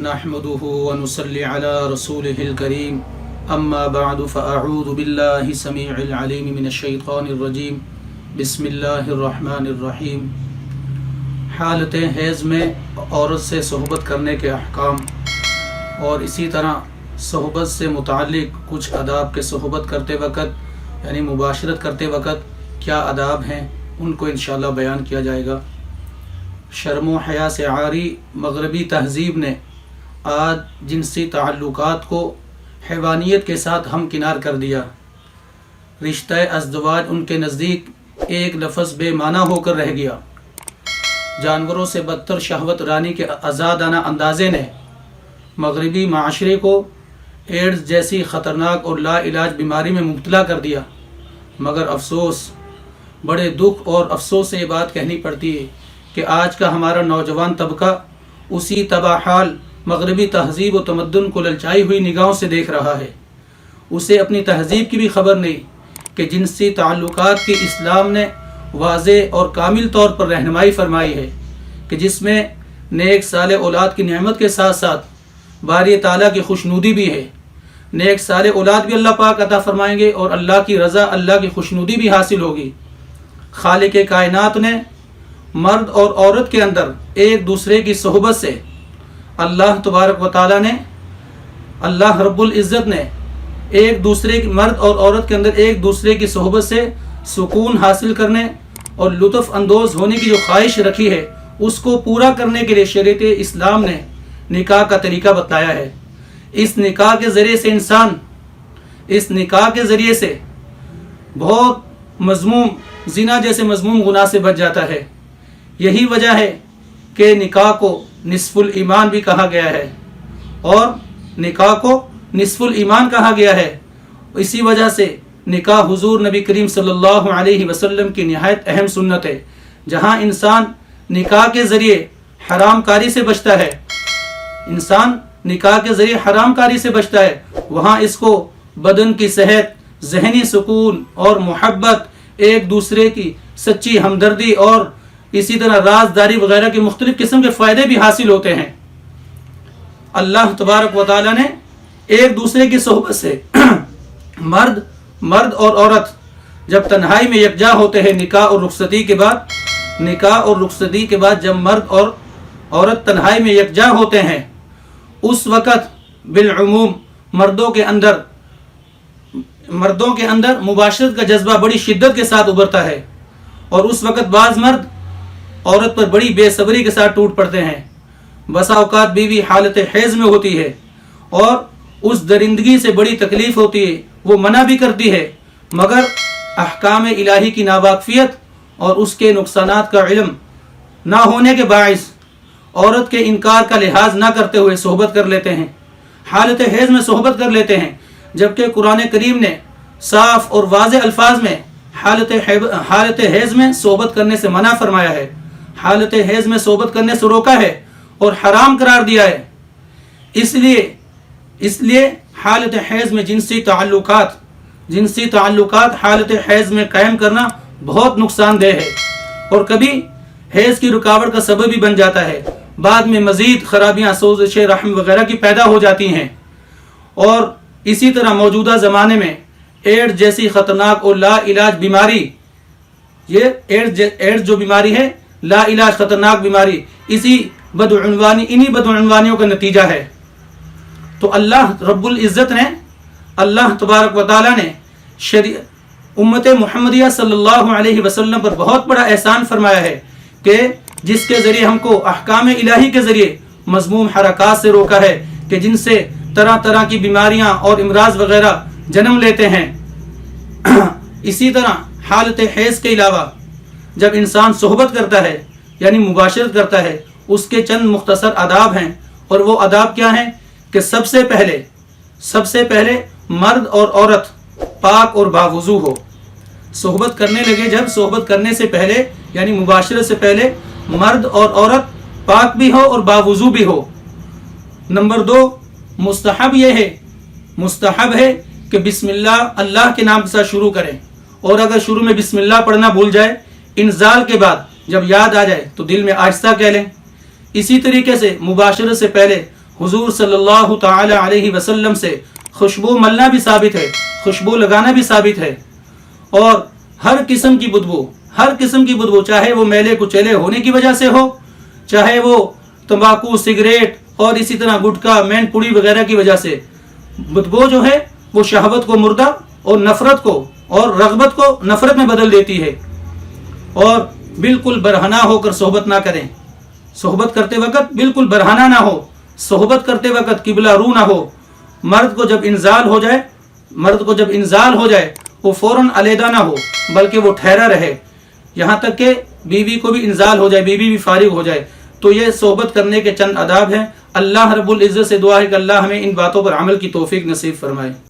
نحمده ونصلي على رسوله الكريم اما بعد فاعوذ بالله السميع العليم من الشيطان الرجيم بسم اللہ الرحمن الرحیم۔ حالت حیض میں عورت سے صحبت کرنے کے احکام اور اسی طرح صحبت سے متعلق کچھ آداب کے صحبت کرتے وقت یعنی مباشرت کرتے وقت کیا آداب ہیں ان کو انشاءاللہ بیان کیا جائے گا۔ شرم و حیا سے عاری مغربی تہذیب نے آج جنسی تعلقات کو حیوانیت کے ساتھ ہمکنار کر دیا۔ رشتہ ازدواج ان کے نزدیک ایک لفظ بے معنی ہو کر رہ گیا۔ جانوروں سے بدتر شہوت رانی کے آزادانہ اندازے نے مغربی معاشرے کو ایڈز جیسی خطرناک اور لا علاج بیماری میں مبتلا کر دیا۔ مگر افسوس، بڑے دکھ اور افسوس سے یہ بات کہنی پڑتی ہے کہ آج کا ہمارا نوجوان طبقہ اسی تباہ حال مغربی تہذیب و تمدن کو للچائی ہوئی نگاہوں سے دیکھ رہا ہے۔ اسے اپنی تہذیب کی بھی خبر نہیں کہ جنسی تعلقات کی اسلام نے واضح اور کامل طور پر رہنمائی فرمائی ہے کہ جس میں نیک صالح اولاد کی نعمت کے ساتھ ساتھ باری تعالیٰ کی خوشنودی بھی ہے۔ نیک صالح اولاد بھی اللہ پاک عطا فرمائیں گے اور اللہ کی رضا، اللہ کی خوشنودی بھی حاصل ہوگی۔ خالق کائنات نے مرد اور عورت کے اندر ایک دوسرے کی صحبت سے اللہ تبارک و تعالیٰ نے، اللہ رب العزت نے ایک دوسرے کی مرد اور عورت کے اندر ایک دوسرے کی صحبت سے سکون حاصل کرنے اور لطف اندوز ہونے کی جو خواہش رکھی ہے اس کو پورا کرنے کے لیے شریعت اسلام نے نکاح کا طریقہ بتایا ہے۔ اس نکاح کے ذریعے سے انسان بہت مذموم زنا جیسے مذموم گناہ سے بچ جاتا ہے۔ یہی وجہ ہے کہ نکاح کو نصف الایمان بھی کہا گیا ہے اور نکاح کو نصف الایمان کہا گیا ہے۔ اسی وجہ سے نکاح حضور نبی کریم صلی اللہ علیہ وسلم کی نہایت اہم سنت ہے۔ جہاں انسان نکاح کے ذریعے حرام کاری سے بچتا ہے، وہاں اس کو بدن کی صحت، ذہنی سکون اور محبت، ایک دوسرے کی سچی ہمدردی اور اسی طرح رازداری وغیرہ کے مختلف قسم کے فائدے بھی حاصل ہوتے ہیں۔ اللہ تبارک و تعالی نے ایک دوسرے کی صحبت سے مرد اور عورت جب تنہائی میں یکجا ہوتے ہیں نکاح اور رخصتی کے بعد جب مرد اور عورت تنہائی میں یکجا ہوتے ہیں اس وقت بالعموم مردوں کے اندر مباشرت کا جذبہ بڑی شدت کے ساتھ ابھرتا ہے اور اس وقت بعض مرد عورت پر بڑی بے صبری کے ساتھ ٹوٹ پڑتے ہیں۔ بسا اوقات بیوی حالت حیض میں ہوتی ہے اور اس درندگی سے بڑی تکلیف ہوتی ہے، وہ منع بھی کرتی ہے، مگر احکام الہی کی ناواقفیت اور اس کے نقصانات کا علم نہ ہونے کے باعث عورت کے انکار کا لحاظ نہ کرتے ہوئے صحبت کر لیتے ہیں، حالت حیض میں صحبت کر لیتے ہیں، جبکہ قرآن کریم نے صاف اور واضح الفاظ میں حالت حیض میں صحبت کرنے سے منع فرمایا ہے، حالت حیض میں صحبت کرنے سے روکا ہے اور حرام قرار دیا ہے۔ اس لیے حالت حیض میں جنسی تعلقات حالت حیض میں قائم کرنا بہت نقصان دہ ہے اور کبھی حیض کی رکاوٹ کا سبب بھی بن جاتا ہے۔ بعد میں مزید خرابیاں، سوزش رحم وغیرہ کی پیدا ہو جاتی ہیں۔ اور اسی طرح موجودہ زمانے میں ایڈز جیسی خطرناک اور لا علاج بیماری، یہ ایڈز جو بیماری ہے لا علاج خطرناک بیماری، انہی بدعنوانیوں کا نتیجہ ہے۔ تو اللہ رب العزت نے، اللہ تبارک و تعالی نے امت محمدیہ صلی اللہ علیہ وسلم پر بہت بڑا احسان فرمایا ہے کہ جس کے ذریعے ہم کو احکام الہی کے ذریعے مذموم حرکات سے روکا ہے کہ جن سے طرح طرح کی بیماریاں اور امراض وغیرہ جنم لیتے ہیں۔ اسی طرح حالت حیض کے علاوہ جب انسان صحبت کرتا ہے یعنی مباشرت کرتا ہے اس کے چند مختصر آداب ہیں، اور وہ آداب کیا ہیں کہ سب سے پہلے مرد اور عورت پاک اور باوضو ہو۔ صحبت کرنے لگے جب صحبت کرنے سے پہلے یعنی مباشرت سے پہلے مرد اور عورت پاک بھی ہو اور باوضو بھی ہو۔ نمبر 2، مستحب ہے کہ بسم اللہ کے نام کے ساتھ شروع کریں، اور اگر شروع میں بسم اللہ پڑھنا بھول جائے، انزال کے بعد جب یاد آ جائے تو دل میں آہستہ کہہ لیں۔ اسی طریقے سے مباشرت سے پہلے حضور صلی اللہ تعالی علیہ وسلم سے خوشبو ملنا بھی ثابت ہے، خوشبو لگانا بھی ثابت ہے، اور ہر قسم کی بدبو چاہے وہ میلے کچیلے ہونے کی وجہ سے ہو، چاہے وہ تمباکو، سگریٹ اور اسی طرح گٹکا، مین پوڑی وغیرہ کی وجہ سے، بدبو جو ہے وہ شہوت کو مردہ اور نفرت کو اور رغبت کو نفرت میں بدل دیتی ہے۔ اور بالکل برہنہ ہو کر صحبت نہ کریں، صحبت کرتے وقت بالکل برہنہ نہ ہو، صحبت کرتے وقت قبلہ رو نہ ہو۔ مرد کو جب انزال ہو جائے وہ فوراً علیحدہ نہ ہو، بلکہ وہ ٹھہرا رہے یہاں تک کہ بیوی کو بھی انزال ہو جائے، بیوی بھی فارغ ہو جائے۔ تو یہ صحبت کرنے کے چند آداب ہیں۔ اللہ رب العزت سے دعا ہے کہ اللہ ہمیں ان باتوں پر عمل کی توفیق نصیب فرمائے۔